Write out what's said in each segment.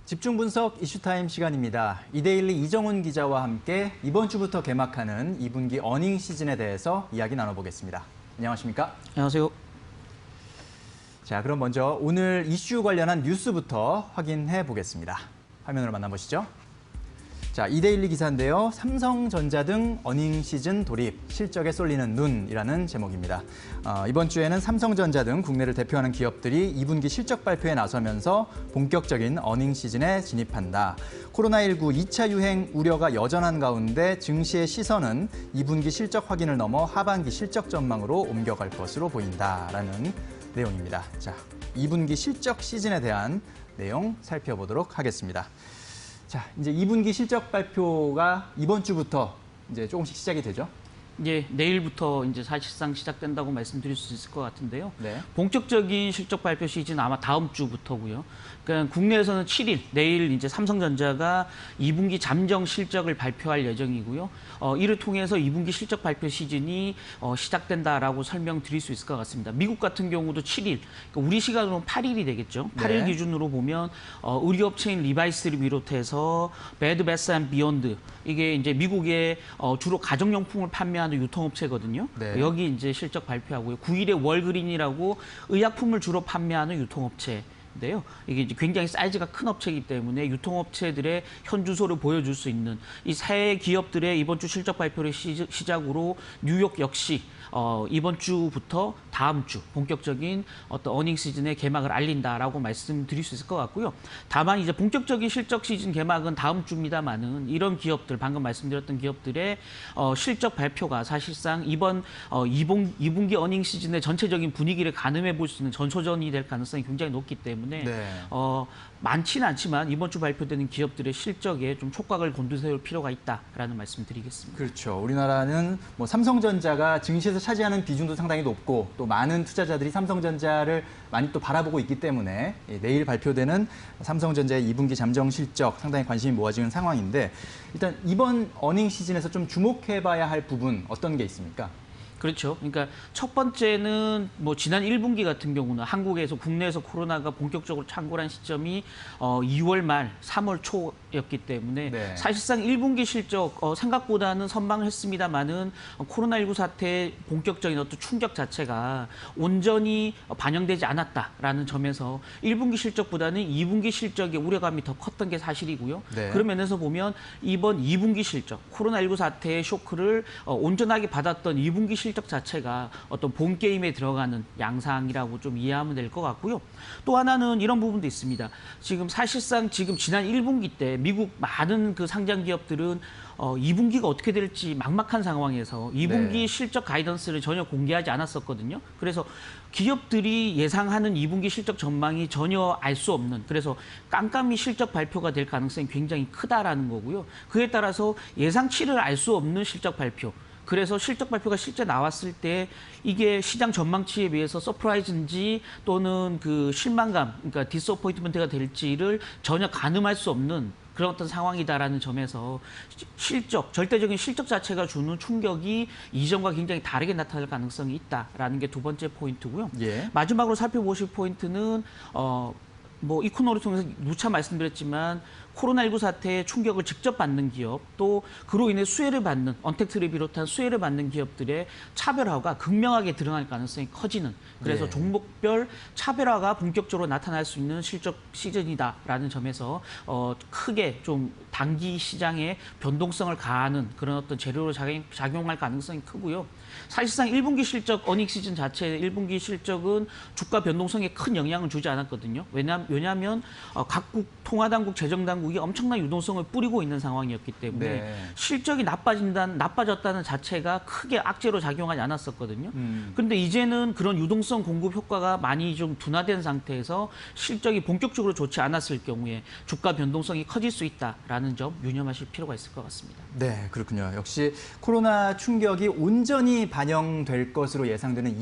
집중 분석 이슈타임 시간입니다. 이데일리 이정훈 기자와 함께 이번 주부터 개막하는 2분기 어닝 시즌에 대해서 이야기 나눠보겠습니다. 안녕하십니까? 안녕하세요. 자, 그럼 먼저 오늘 이슈 관련한 뉴스부터 확인해 보겠습니다. 화면으로 만나보시죠. 자, 이데일리 기사인데요. 삼성전자 등 어닝 시즌 돌입, 실적에 쏠리는 눈이라는 제목입니다. 이번 주에는 삼성전자 등 국내를 대표하는 기업들이 2분기 실적 발표에 나서면서 본격적인 어닝 시즌에 진입한다. 코로나19 2차 유행 우려가 여전한 가운데 증시의 시선은 2분기 실적 확인을 넘어 하반기 실적 전망으로 옮겨갈 것으로 보인다라는 내용입니다. 자, 2분기 실적 시즌에 대한 내용 살펴보도록 하겠습니다. 자, 이제 2분기 실적 발표가 이번 주부터 이제 조금씩 시작이 되죠. 이제 내일부터 이제 사실상 시작된다고 말씀드릴 수 있을 것 같은데요. 네. 본격적인 실적 발표 시즌 아마 다음 주부터고요. 그러니까 국내에서는 7일 내일 이제 삼성전자가 2분기 잠정 실적을 발표할 예정이고요. 이를 통해서 2분기 실적 발표 시즌이 시작된다라고 설명드릴 수 있을 것 같습니다. 미국 같은 경우도 7일, 그러니까 우리 시간으로는 8일이 되겠죠. 8일 네. 기준으로 보면 의류업체인 리바이스를 비롯해서 베드 베스 앤 비욘드, 이게 이제 미국의 주로 가정용품을 판매하는 유통업체거든요. 네. 여기 이제 실적 발표하고요. 9일에 월그린이라고 의약품을 주로 판매하는 유통업체인데요. 이게 이제 굉장히 사이즈가 큰 업체이기 때문에 유통업체들의 현주소를 보여줄 수 있는 이 세 기업들의 이번 주 실적 발표를 시작으로 뉴욕 역시 이번 주부터 다음 주 본격적인 어떤 어닝 시즌의 개막을 알린다라고 말씀드릴 수 있을 것 같고요. 다만 이제 본격적인 실적 시즌 개막은 다음 주입니다만은 이런 기업들, 방금 말씀드렸던 기업들의 실적 발표가 사실상 이번 2분기 어닝 시즌의 전체적인 분위기를 가늠해 볼 수 있는 전초전이 될 가능성이 굉장히 높기 때문에 네. 많지는 않지만 이번 주 발표되는 기업들의 실적에 좀 촉각을 곤두세울 필요가 있다라는 말씀드리겠습니다. 그렇죠. 우리나라는 뭐 삼성전자가 증시에서 차지하는 비중도 상당히 높고 또 많은 투자자들이 삼성전자를 많이 또 바라보고 있기 때문에 내일 발표되는 삼성전자의 2분기 잠정 실적 상당히 관심이 모아지는 상황인데 일단 이번 어닝 시즌에서 좀 주목해봐야 할 부분 어떤 게 있습니까? 그렇죠. 그러니까 첫 번째는 뭐 지난 1분기 같은 경우는 한국에서 국내에서 코로나가 본격적으로 창궐한 시점이 2월 말, 3월 초였기 때문에 네. 사실상 1분기 실적 생각보다는 선방을 했습니다만은 코로나19 사태의 본격적인 어떤 충격 자체가 온전히 반영되지 않았다라는 점에서 1분기 실적보다는 2분기 실적의 우려감이 더 컸던 게 사실이고요. 네. 그런 면에서 보면 이번 2분기 실적, 코로나19 사태의 쇼크를 온전하게 받았던 2분기 실적 자체가 어떤 본 게임에 들어가는 양상이라고 좀 이해하면 될 것 같고요. 또 하나는 이런 부분도 있습니다. 지금 사실상 지금 지난 1분기 때 미국 많은 그 상장 기업들은 2분기가 어떻게 될지 막막한 상황에서 2분기 네. 실적 가이던스를 전혀 공개하지 않았었거든요. 그래서 기업들이 예상하는 2분기 실적 전망이 전혀 알 수 없는, 그래서 깜깜이 실적 발표가 될 가능성이 굉장히 크다라는 거고요. 그에 따라서 예상치를 알 수 없는 실적 발표, 그래서 실적 발표가 실제 나왔을 때 이게 시장 전망치에 비해서 서프라이즈인지 또는 그 실망감, 그러니까 디스어포인트먼트가 될지를 전혀 가늠할 수 없는 그런 어떤 상황이다라는 점에서 실적, 절대적인 실적 자체가 주는 충격이 이전과 굉장히 다르게 나타날 가능성이 있다라는 게 두 번째 포인트고요. 예. 마지막으로 살펴보실 포인트는 뭐 이코노를 통해서 누차 말씀드렸지만 코로나19 사태의 충격을 직접 받는 기업, 또 그로 인해 수혜를 받는, 언택트를 비롯한 수혜를 받는 기업들의 차별화가 극명하게 드러날 가능성이 커지는, 그래서 예. 종목별 차별화가 본격적으로 나타날 수 있는 실적 시즌이다라는 점에서 크게 좀 단기 시장에 변동성을 가하는 그런 어떤 재료로 작용할 가능성이 크고요. 사실상 1분기 실적, 어닝 시즌 자체의 1분기 실적은 주가 변동성에 큰 영향을 주지 않았거든요. 왜냐하면 각국 통화당국, 재정당국이 엄청난 유동성을 뿌리고 있는 상황이었기 때문에 네. 실적이 나빠졌다는 자체가 크게 악재로 작용하지 않았었거든요. 그런데 이제는 그런 유동성 공급 효과가 많이 좀 둔화된 상태에서 실적이 본격적으로 좋지 않았을 경우에 주가 변동성이 커질 수 있다라는 점 유념하실 필요가 있을 것 같습니다. 네, 그렇군요. 역시 코로나 충격이 온전히 반영될 것으로 예상되는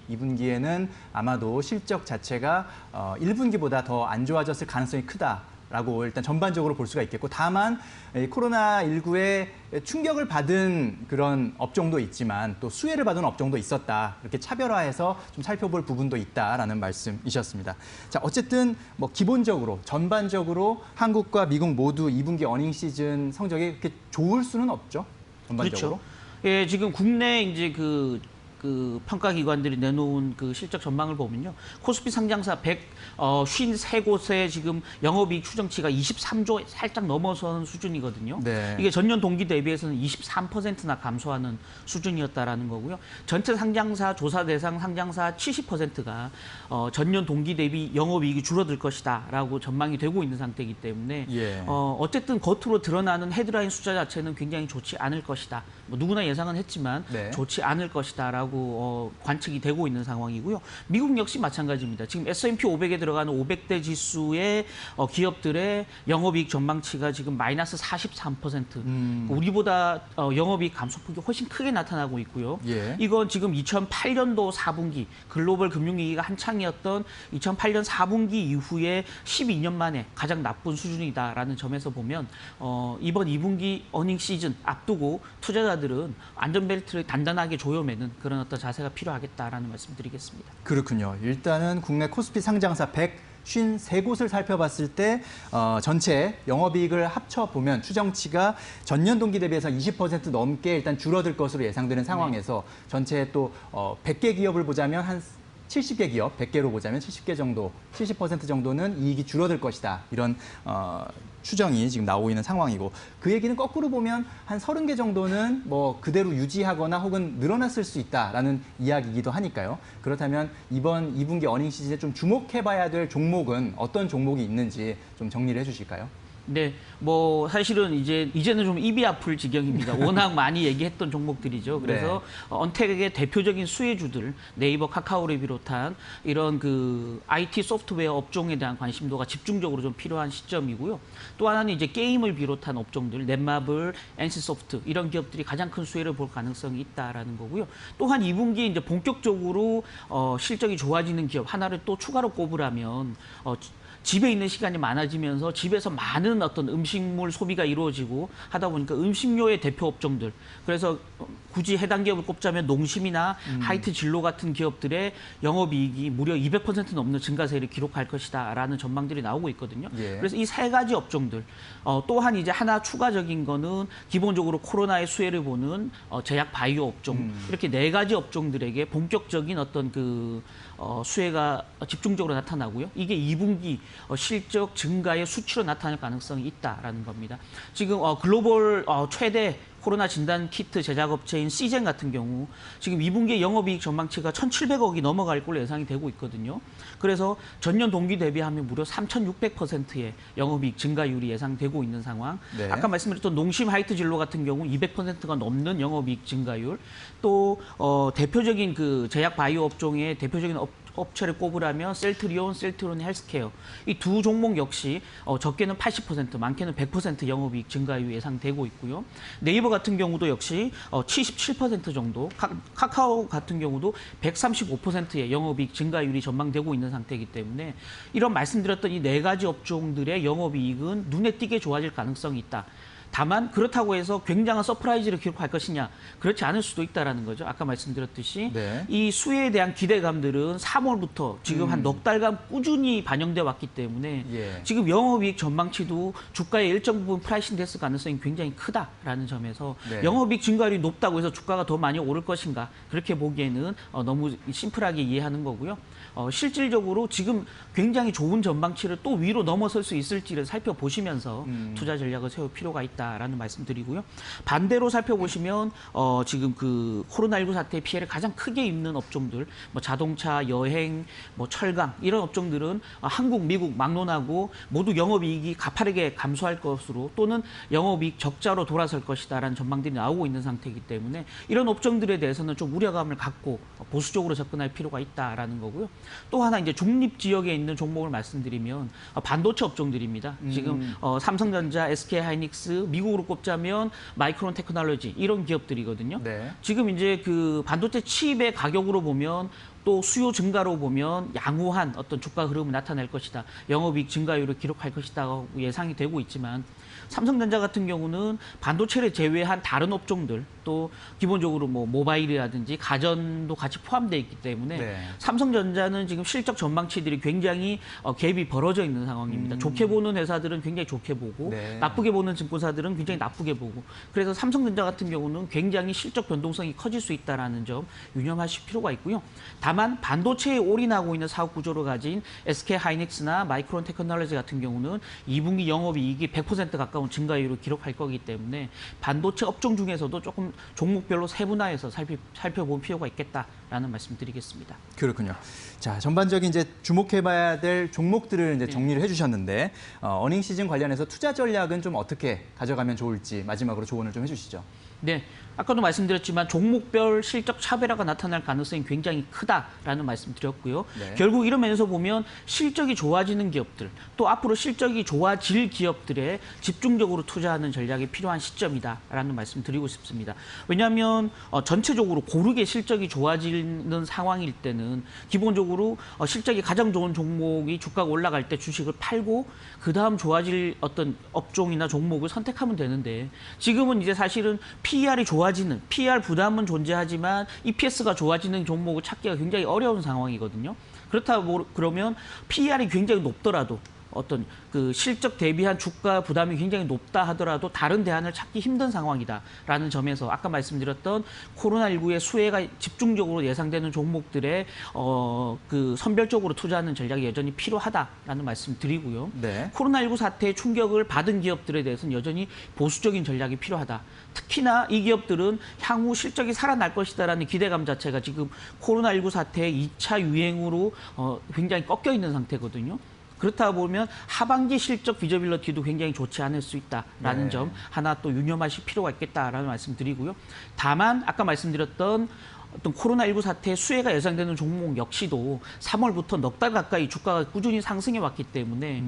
2분기에는 아마도 실적 자체가 1분기보다 더 안 좋아졌을 가능성이 크다. 있다라고 일단 전반적으로 볼 수가 있겠고, 다만 이 코로나19에 충격을 받은 그런 업종도 있지만 또 수혜를 받은 업종도 있었다. 이렇게 차별화해서 좀 살펴볼 부분도 있다라는 말씀이셨습니다. 자, 어쨌든 뭐 기본적으로 전반적으로 한국과 미국 모두 2분기 어닝 시즌 성적이 그렇게 좋을 수는 없죠. 전반적으로. 그렇죠. 예, 지금 국내 이제 그 평가기관들이 내놓은 그 실적 전망을 보면요. 코스피 상장사 153곳에 지금 영업이익 추정치가 23조 살짝 넘어선 수준이거든요. 네. 이게 전년 동기 대비해서는 23%나 감소하는 수준이었다라는 거고요. 전체 상장사 조사 대상 상장사 70%가 전년 동기 대비 영업이익이 줄어들 것이다라고 전망이 되고 있는 상태이기 때문에 예. 어쨌든 겉으로 드러나는 헤드라인 숫자 자체는 굉장히 좋지 않을 것이다. 뭐 누구나 예상은 했지만 네. 좋지 않을 것이다라고 관측이 되고 있는 상황이고요. 미국 역시 마찬가지입니다. 지금 S&P 500에 들어가는 500대 지수의 기업들의 영업이익 전망치가 지금 마이너스 43%. 우리보다 영업이익 감소폭이 훨씬 크게 나타나고 있고요. 예. 이건 지금 2008년도 4분기 글로벌 금융위기가 한창이었던 2008년 4분기 이후에 12년 만에 가장 나쁜 수준이다라는 점에서 보면 이번 2분기 어닝 시즌 앞두고 투자자들은 안전벨트를 단단하게 조여매는 그런 어떤 자세가 필요하겠다라는 말씀드리겠습니다. 그렇군요. 일단은 국내 코스피 상장사 153곳을 살펴봤을 때 전체 영업이익을 합쳐보면 추정치가 전년 동기 대비해서 20% 넘게 일단 줄어들 것으로 예상되는 상황에서 전체 또 100개 기업을 보자면 한 70개 기업, 100개로 보자면 70개 정도, 70% 정도는 이익이 줄어들 것이다. 이런 추정이 지금 나오고 있는 상황이고, 그 얘기는 거꾸로 보면 한 30개 정도는 뭐 그대로 유지하거나 혹은 늘어났을 수 있다라는 이야기이기도 하니까요. 그렇다면 이번 2분기 어닝 시즌에 좀 주목해봐야 될 종목은 어떤 종목이 있는지 좀 정리를 해주실까요? 네, 뭐 사실은 이제는 좀 입이 아플 지경입니다. 워낙 많이 얘기했던 종목들이죠. 그래서 언택의 대표적인 수혜주들, 네이버, 카카오를 비롯한 이런 그 IT 소프트웨어 업종에 대한 관심도가 집중적으로 좀 필요한 시점이고요. 또 하나는 이제 게임을 비롯한 업종들, 넷마블, NC소프트 이런 기업들이 가장 큰 수혜를 볼 가능성이 있다라는 거고요. 또한 2분기 이제 본격적으로 실적이 좋아지는 기업 하나를 또 추가로 꼽으라면. 집에 있는 시간이 많아지면서 집에서 많은 어떤 음식물 소비가 이루어지고 하다 보니까 음식료의 대표 업종들. 그래서 굳이 해당 기업을 꼽자면 농심이나 하이트 진로 같은 기업들의 영업이익이 무려 200% 넘는 증가세를 기록할 것이다라는 전망들이 나오고 있거든요. 예. 그래서 이 세 가지 업종들. 또한 이제 하나 추가적인 거는 기본적으로 코로나의 수혜를 보는 제약 바이오 업종. 이렇게 네 가지 업종들에게 본격적인 어떤 수혜가 집중적으로 나타나고요. 이게 2분기 실적 증가의 수치로 나타날 가능성이 있다라는 겁니다. 지금 글로벌 최대 코로나 진단 키트 제작업체인 시젠 같은 경우 지금 2분기 영업이익 전망치가 1,700억이 넘어갈 걸로 예상이 되고 있거든요. 그래서 전년 동기 대비하면 무려 3,600%의 영업이익 증가율이 예상되고 있는 상황. 네. 아까 말씀드렸던 농심 하이트 진로 같은 경우 200%가 넘는 영업이익 증가율. 또 대표적인 그 제약 바이오 업종의 대표적인 업체를 꼽으라면 셀트리온, 셀트리온 헬스케어 이 두 종목 역시 적게는 80%, 많게는 100% 영업이익 증가율이 예상되고 있고요. 네이버 같은 경우도 역시 77% 정도, 카카오 같은 경우도 135%의 영업이익 증가율이 전망되고 있는 상태이기 때문에 이런 말씀드렸던 이 네 가지 업종들의 영업이익은 눈에 띄게 좋아질 가능성이 있다. 다만 그렇다고 해서 굉장한 서프라이즈를 기록할 것이냐, 그렇지 않을 수도 있다는 거죠. 아까 말씀드렸듯이 네. 이 수혜에 대한 기대감들은 3월부터 지금 한 넉 달간 꾸준히 반영돼 왔기 때문에 예. 지금 영업이익 전망치도 주가의 일정 부분 프라이싱 됐을 가능성이 굉장히 크다라는 점에서 네. 영업이익 증가율이 높다고 해서 주가가 더 많이 오를 것인가, 그렇게 보기에는 너무 심플하게 이해하는 거고요. 실질적으로 지금 굉장히 좋은 전망치를 또 위로 넘어설 수 있을지를 살펴보시면서 투자 전략을 세울 필요가 있다라는 말씀드리고요. 반대로 살펴보시면 지금 그 코로나19 사태의 피해를 가장 크게 입는 업종들, 뭐 자동차, 여행, 뭐 철강 이런 업종들은 한국, 미국 막론하고 모두 영업이익이 가파르게 감소할 것으로 또는 영업이익 적자로 돌아설 것이다라는 전망들이 나오고 있는 상태이기 때문에 이런 업종들에 대해서는 좀 우려감을 갖고 보수적으로 접근할 필요가 있다라는 거고요. 또 하나 이제 중립 지역에 있는 종목을 말씀드리면 반도체 업종들입니다. 지금 삼성전자, SK하이닉스, 미국으로 꼽자면 마이크론 테크놀로지 이런 기업들이거든요. 네. 지금 이제 그 반도체 칩의 가격으로 보면 또 수요 증가로 보면 양호한 어떤 주가 흐름을 나타낼 것이다. 영업이익 증가율을 기록할 것이다 예상이 되고 있지만 삼성전자 같은 경우는 반도체를 제외한 다른 업종들 또 기본적으로 뭐 모바일이라든지 가전도 같이 포함되어 있기 때문에 네. 삼성전자는 지금 실적 전망치들이 굉장히 갭이 벌어져 있는 상황입니다. 좋게 보는 회사들은 굉장히 좋게 보고 네. 나쁘게 보는 증권사들은 굉장히 나쁘게 보고 그래서 삼성전자 같은 경우는 굉장히 실적 변동성이 커질 수 있다는 점 유념하실 필요가 있고요. 다만 반도체에 올인하고 있는 사업 구조를 가진 SK하이닉스나 마이크론 테크놀로지 같은 경우는 2분기 영업이익이 100% 가까운 증가율을 기록할 거기 때문에 반도체 업종 중에서도 조금 종목별로 세분화해서 살펴볼 필요가 있겠다라는 말씀드리겠습니다. 그렇군요. 자, 전반적인 이제 주목해봐야 될 종목들을 이제 정리를 해주셨는데 어닝 시즌 관련해서 투자 전략은 좀 어떻게 가져가면 좋을지 마지막으로 조언을 좀 해주시죠. 네, 아까도 말씀드렸지만 종목별 실적 차별화가 나타날 가능성이 굉장히 크다라는 말씀드렸고요. 네. 결국 이런 면에서 보면 실적이 좋아지는 기업들, 또 앞으로 실적이 좋아질 기업들에 집중적으로 투자하는 전략이 필요한 시점이다라는 말씀드리고 싶습니다. 왜냐하면 전체적으로 고르게 실적이 좋아지는 상황일 때는 기본적으로 실적이 가장 좋은 종목이 주가가 올라갈 때 주식을 팔고 그 다음 좋아질 어떤 업종이나 종목을 선택하면 되는데 지금은 이제 사실은 PER이 좋아지는, PER 부담은 존재하지만 EPS가 좋아지는 종목을 찾기가 굉장히 어려운 상황이거든요. 그러면 PER이 굉장히 높더라도 어떤 그 실적 대비한 주가 부담이 굉장히 높다 하더라도 다른 대안을 찾기 힘든 상황이다라는 점에서 아까 말씀드렸던 코로나19의 수혜가 집중적으로 예상되는 종목들에 그 선별적으로 투자하는 전략이 여전히 필요하다라는 말씀드리고요. 네. 코로나19 사태의 충격을 받은 기업들에 대해서는 여전히 보수적인 전략이 필요하다. 특히나 이 기업들은 향후 실적이 살아날 것이다라는 기대감 자체가 지금 코로나19 사태의 2차 유행으로 굉장히 꺾여 있는 상태거든요. 그렇다 보면 하반기 실적 비저빌리티도 굉장히 좋지 않을 수 있다라는 네. 점 하나 또 유념하실 필요가 있겠다라는 말씀드리고요. 다만 아까 말씀드렸던 어떤 코로나19 사태의 수혜가 예상되는 종목 역시도 3월부터 넉 달 가까이 주가가 꾸준히 상승해 왔기 때문에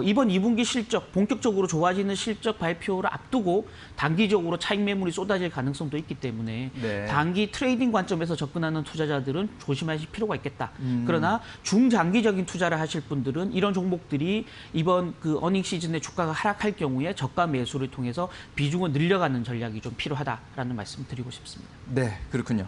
이번 2분기 실적, 본격적으로 좋아지는 실적 발표를 앞두고 단기적으로 차익 매물이 쏟아질 가능성도 있기 때문에 네. 단기 트레이딩 관점에서 접근하는 투자자들은 조심하실 필요가 있겠다. 그러나 중장기적인 투자를 하실 분들은 이런 종목들이 이번 그 어닝 시즌에 주가가 하락할 경우에 저가 매수를 통해서 비중을 늘려가는 전략이 좀 필요하다라는 말씀 드리고 싶습니다. 네, 그렇군요.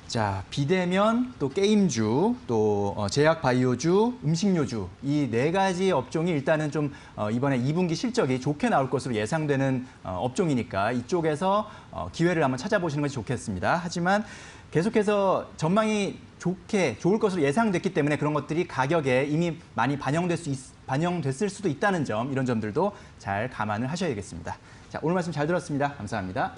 자, 비대면, 또 게임주, 또 제약 바이오주, 음식료주 이 네 가지 업종이 일단은 좀 이번에 2분기 실적이 좋게 나올 것으로 예상되는 업종이니까 이쪽에서 기회를 한번 찾아보시는 것이 좋겠습니다. 하지만 계속해서 전망이 좋을 것으로 예상됐기 때문에 그런 것들이 가격에 이미 많이 반영됐을 수도 있다는 점, 이런 점들도 잘 감안을 하셔야겠습니다. 자, 오늘 말씀 잘 들었습니다. 감사합니다.